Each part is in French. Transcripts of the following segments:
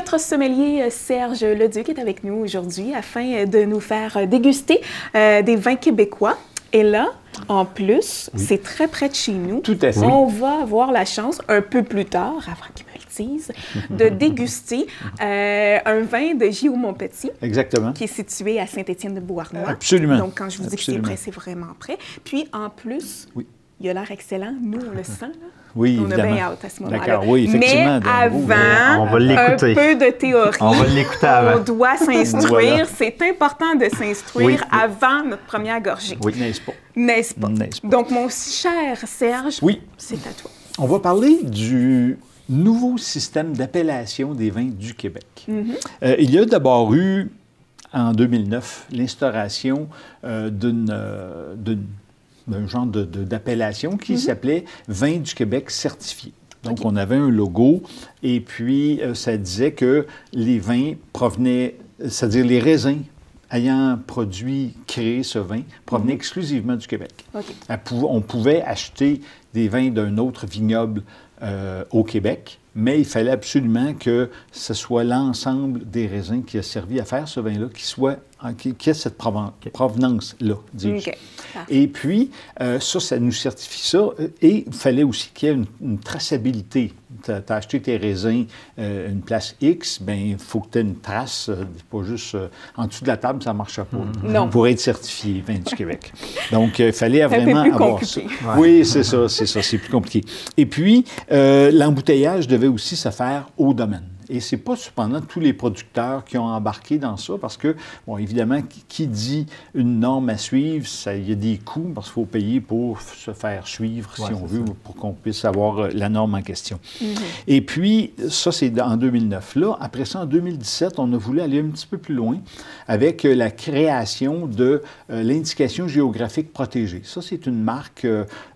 notre sommelier Serge Leduc est avec nous aujourd'hui afin de nous faire déguster des vins québécois. Et là, en plus, c'est très près de chez nous. Tout à fait. On va avoir la chance, un peu plus tard, avant qu'il me le dise, de déguster un vin de J.O. Montpetit. Exactement. Qui est situé à Saint-Étienne-de-Beauharnois. Absolument. Donc, quand je vous dis que c'est prêt, c'est vraiment prêt. Puis, en plus, il a l'air excellent. Nous, on le sent, là. Oui, on évidemment. a bien hâte à ce moment-là. D'accord, oui, effectivement. Mais avant, on va l'écouter. Un peu de théorie. On va l'écouter avant. On doit s'instruire. Voilà. C'est important de s'instruire oui. avant notre première gorgée. Oui, n'est-ce pas? N'est-ce pas? N'est-ce pas? Donc, mon cher Serge, c'est à toi. On va parler du nouveau système d'appellation des vins du Québec. Il y a d'abord eu, en 2009, l'instauration d'un genre d'appellation qui s'appelait « Vin du Québec certifié ». Donc, on avait un logo et puis ça disait que les vins provenaient, c'est-à-dire les raisins ayant créé ce vin, provenaient exclusivement du Québec. On pouvait acheter des vins d'un autre vignoble au Québec, mais il fallait absolument que ce soit l'ensemble des raisins qui a servi à faire ce vin-là qui a cette provenance-là, dis-je. Et puis, ça nous certifie ça. Et il fallait aussi qu'il y ait une traçabilité. Tu as acheté tes raisins une place X, bien, il faut que tu aies une trace, pas juste en dessous de la table, ça ne marche pas. Non. Pour être certifié, vin du Québec. Donc, il fallait vraiment avoir ça. Oui, c'est ça, c'est plus compliqué. Et puis, l'embouteillage devait aussi se faire au domaine. Et ce n'est pas cependant tous les producteurs qui ont embarqué dans ça, parce que, bon, évidemment, qui dit une norme à suivre, il y a des coûts, parce qu'il faut payer pour se faire suivre, si on veut, pour qu'on puisse avoir la norme en question. Et puis, ça, c'est en 2009. Là, après ça, en 2017, on a voulu aller un petit peu plus loin avec la création de l'indication géographique protégée. Ça, c'est une marque,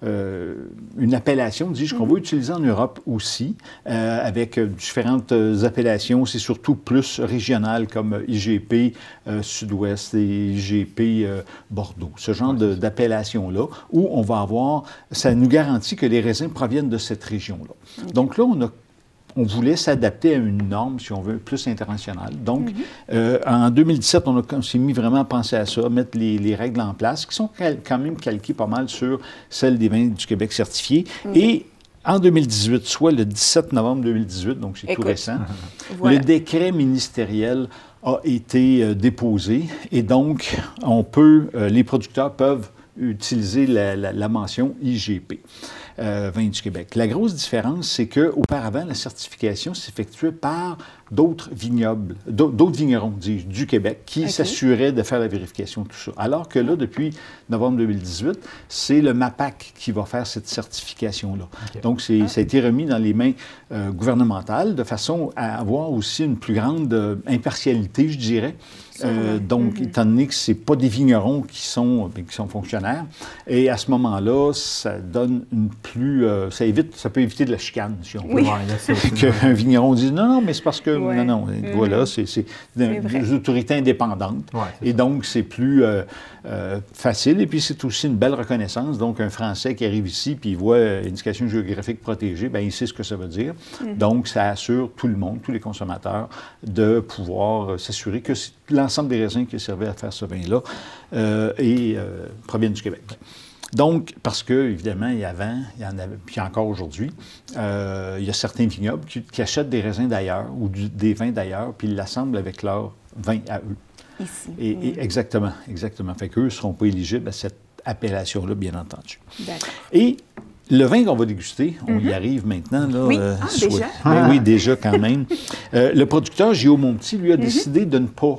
une appellation, dis-je, qu'on va utiliser en Europe aussi, avec différentes appellations, c'est surtout plus régional comme IGP Sud-Ouest et IGP Bordeaux. Ce genre d'appellation-là, où on va avoir, ça nous garantit que les raisins proviennent de cette région-là. Donc là, on voulait s'adapter à une norme, si on veut, plus internationale. Donc, en 2017, on s'est mis vraiment à penser à ça, mettre les règles en place, qui sont quand même calquées pas mal sur celles des vins du Québec certifiés. Et en 2018, soit le 17 novembre 2018, donc c'est tout récent, le décret ministériel a été déposé et donc les producteurs peuvent utiliser la mention IGP, Vin du Québec. La grosse différence, c'est qu'auparavant, la certification s'effectuait par d'autres vignobles, d'autres vignerons du Québec qui s'assuraient de faire la vérification de tout ça. Alors que là, depuis novembre 2018, c'est le MAPAC qui va faire cette certification-là. Donc, ça a été remis dans les mains gouvernementales de façon à avoir aussi une plus grande impartialité, je dirais. Donc, étant donné que ce n'est pas des vignerons qui sont fonctionnaires, et à ce moment-là, ça donne ça peut éviter de la chicane, si on veut. Qu'un vigneron dise non, mais c'est parce que voilà, c'est des autorités indépendantes. Et donc, c'est plus facile. Et puis, c'est aussi une belle reconnaissance. Donc, un Français qui arrive ici puis il voit indication géographique protégée, bien, il sait ce que ça veut dire. Donc, ça assure tout le monde, tous les consommateurs, de pouvoir s'assurer que l'ensemble des raisins qui servaient à faire ce vin-là proviennent du Québec. Donc, parce que, évidemment, il y en avait, puis encore aujourd'hui, il y a certains vignobles qui achètent des raisins d'ailleurs ou des vins d'ailleurs, puis ils l'assemblent avec leur vin à eux. Ici. Exactement. Fait qu'eux ne seront pas éligibles à cette appellation-là, bien entendu. D'accord. Et le vin qu'on va déguster, on y arrive maintenant. Là, déjà? Oui, déjà quand même. Le producteur J.O. Montpetit, lui, a décidé de ne pas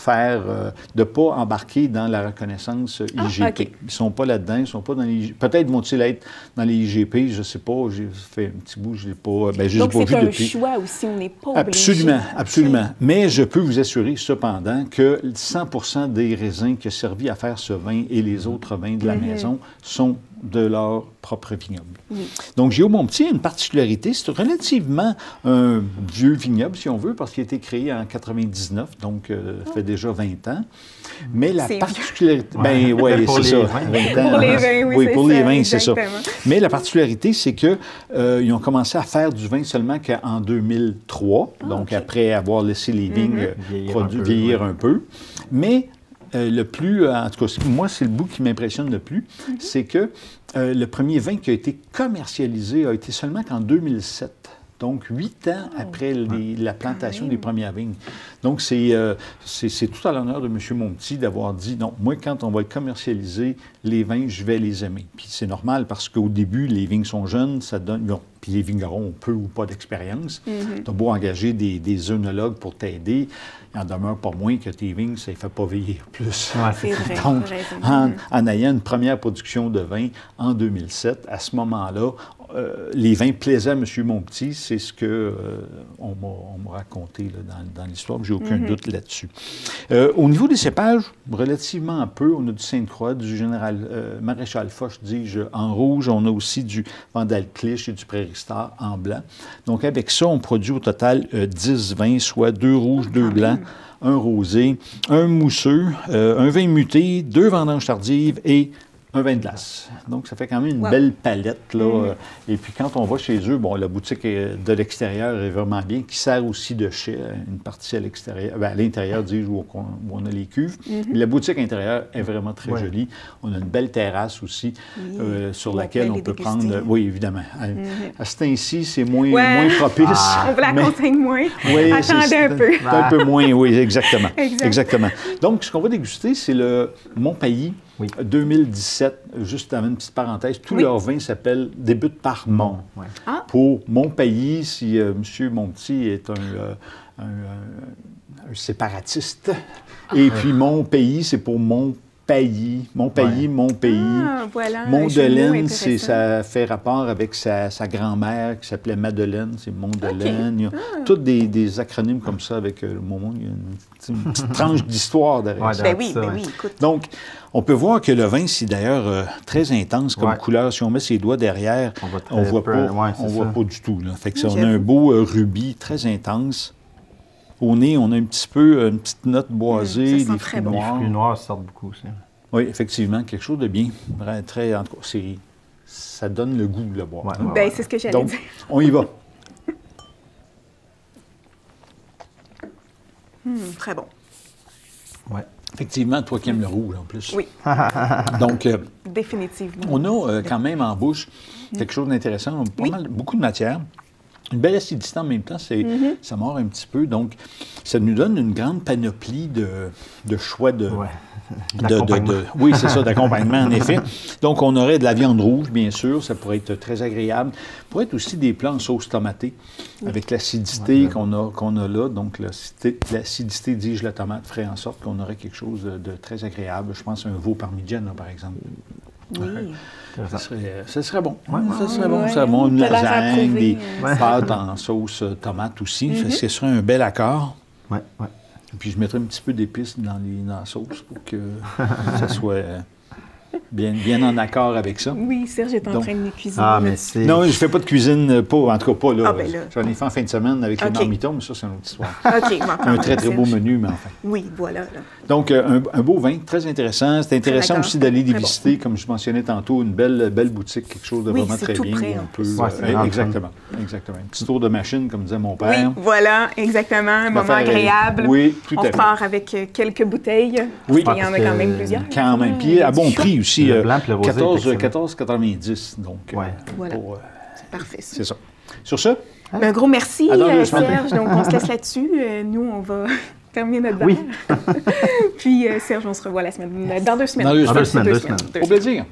de ne pas embarquer dans la reconnaissance IGP. Ils ne sont pas là-dedans, ils ne sont pas dans les... Peut-être vont-ils être dans les IGP, je ne sais pas, j'ai fait un petit bout, je ne l'ai pas, je donc, l'ai pas vu depuis. C'est un choix aussi, on n'est pas obligé. Absolument. Mais je peux vous assurer, cependant, que 100% des raisins qui ont servi à faire ce vin et les autres vins de la maison sont de leur propre vignoble. Oui. Donc, Giraud-Montpetit a une particularité. C'est relativement un vieux vignoble, si on veut, parce qu'il a été créé en 99, donc ça fait déjà 20 ans. Mais la particularité... Ben oui, c'est ça. 20 ans, pour les vins, oui, pour les vins, c'est ça. Mais la particularité, c'est qu'ils ont commencé à faire du vin seulement qu'en 2003, donc après avoir laissé les vignes vieillir un peu. Mais le plus, en tout cas, moi, c'est le bout qui m'impressionne le plus, c'est que le premier vin qui a été commercialisé a été seulement qu'en 2007. Donc, 8 ans après la plantation des premières vignes. Donc, c'est tout à l'honneur de M. Montpetit d'avoir dit, non, moi, quand on va commercialiser les vins, je vais les aimer. Puis c'est normal parce qu'au début, les vignes sont jeunes, ça donne... Bon, puis les vignerons ont peu ou pas d'expérience. Tu as beau engager des œnologues pour t'aider, il en demeure pas moins que tes vignes, ça ne fait pas vieillir plus. Ouais, c'est vrai. Donc, en ayant une première production de vin en 2007, à ce moment-là, les vins plaisaient à M. Montpetit, c'est ce qu'on m'a raconté là, dans l'histoire, j'ai aucun doute là-dessus. Au niveau des cépages, relativement peu, on a du Sainte-Croix, du Général Maréchal Foch, dis-je, en rouge, on a aussi du Vandal-Clich et du Prairie-Star en blanc. Donc avec ça, on produit au total 10 vins, soit 2 rouges, 2 blancs, un rosé, un mousseux, un vin muté, 2 vendanges tardives et un vin de glace. Donc, ça fait quand même une belle palette, là. Et puis, quand on va chez eux, bon, la boutique de l'extérieur est vraiment bien, qui sert aussi de chai, une partie à l'extérieur, bien, à l'intérieur, dis-je, où on a les cuves. La boutique intérieure est vraiment très jolie. On a une belle terrasse aussi, sur laquelle on peut prendre... Oui, évidemment. À ce temps-ci, c'est moins propice. On vous la conseille moins. Attendez un peu. Un peu moins, oui, exactement. Exactement. Donc, ce qu'on va déguster, c'est le Montpailly. 2017, juste avant une petite parenthèse, tous leurs vins débutent par Mont. Pour Montpailly, si M. Montpetit est un séparatiste, et puis Montpailly, c'est pour Montpailly, mon pays. Voilà, Mondelaine, ça fait rapport avec sa grand-mère qui s'appelait Madeleine, c'est Mondelaine. Il y a tous des acronymes comme ça avec le moment. Il y a une petite tranche d'histoire derrière ça. Ben oui, écoute. Donc, on peut voir que le vin, c'est d'ailleurs très intense comme couleur. Si on met ses doigts derrière, on ne voit pas du tout. Là. Fait que ça, on a un beau rubis très intense. Au nez, on a un petit peu une petite note boisée, des fruits noirs. Les fruits noirs sortent beaucoup aussi. Oui, effectivement, quelque chose de bien. Très, en tout cas, ça donne le goût de le boire. Ben, c'est ce que j'allais dire. On y va. Très bon. Oui. Effectivement, toi qui aimes le rouge, en plus. Oui. Donc, définitivement. On a quand même en bouche quelque chose d'intéressant. Beaucoup de matière. Une belle acidité en même temps, ça mord un petit peu. Donc, ça nous donne une grande panoplie de choix de... Oui, c'est ça, d'accompagnement, en effet. Donc, on aurait de la viande rouge, bien sûr. Ça pourrait être très agréable. Ça pourrait être aussi des plats en sauce tomatée, avec l'acidité qu'on a là. Donc, l'acidité, dis-je, la tomate ferait en sorte qu'on aurait quelque chose de très agréable. Je pense à un veau parmigiano, par exemple. Oui. Ça serait bon. Ça serait bon. Une lasagne, des pâtes en sauce tomate aussi. Ce serait un bel accord. Puis je mettrais un petit peu d'épices dans la sauce pour que ça soit bien en accord avec ça. Oui, Serge est en train de cuisiner. Non, je ne fais pas de cuisine, en tout cas pas là. J'en ai fait en fin de semaine avec les marmitons, mais ça, c'est une autre histoire. Un très, très beau menu, mais enfin. Oui, voilà. Donc, un beau vin, très intéressant. C'est intéressant aussi d'aller les visiter, comme je mentionnais tantôt, une belle boutique, quelque chose de vraiment très bien. Près, exactement. Un petit tour de machine, comme disait mon père. Oui, voilà, exactement. Un moment agréable. Oui, tout à fait. On repart avec quelques bouteilles. Oui. Il y en a quand même plusieurs. Quand même. Puis à bon prix aussi. Le blanc, le rosé, 14,90. Donc, voilà. C'est parfait, ça. C'est ça. Sur ce? Un gros merci, Serge. Donc, on se laisse là-dessus. Nous, on va terminer notre verre. Puis, Serge, on se revoit dans 2 semaines. Au plaisir.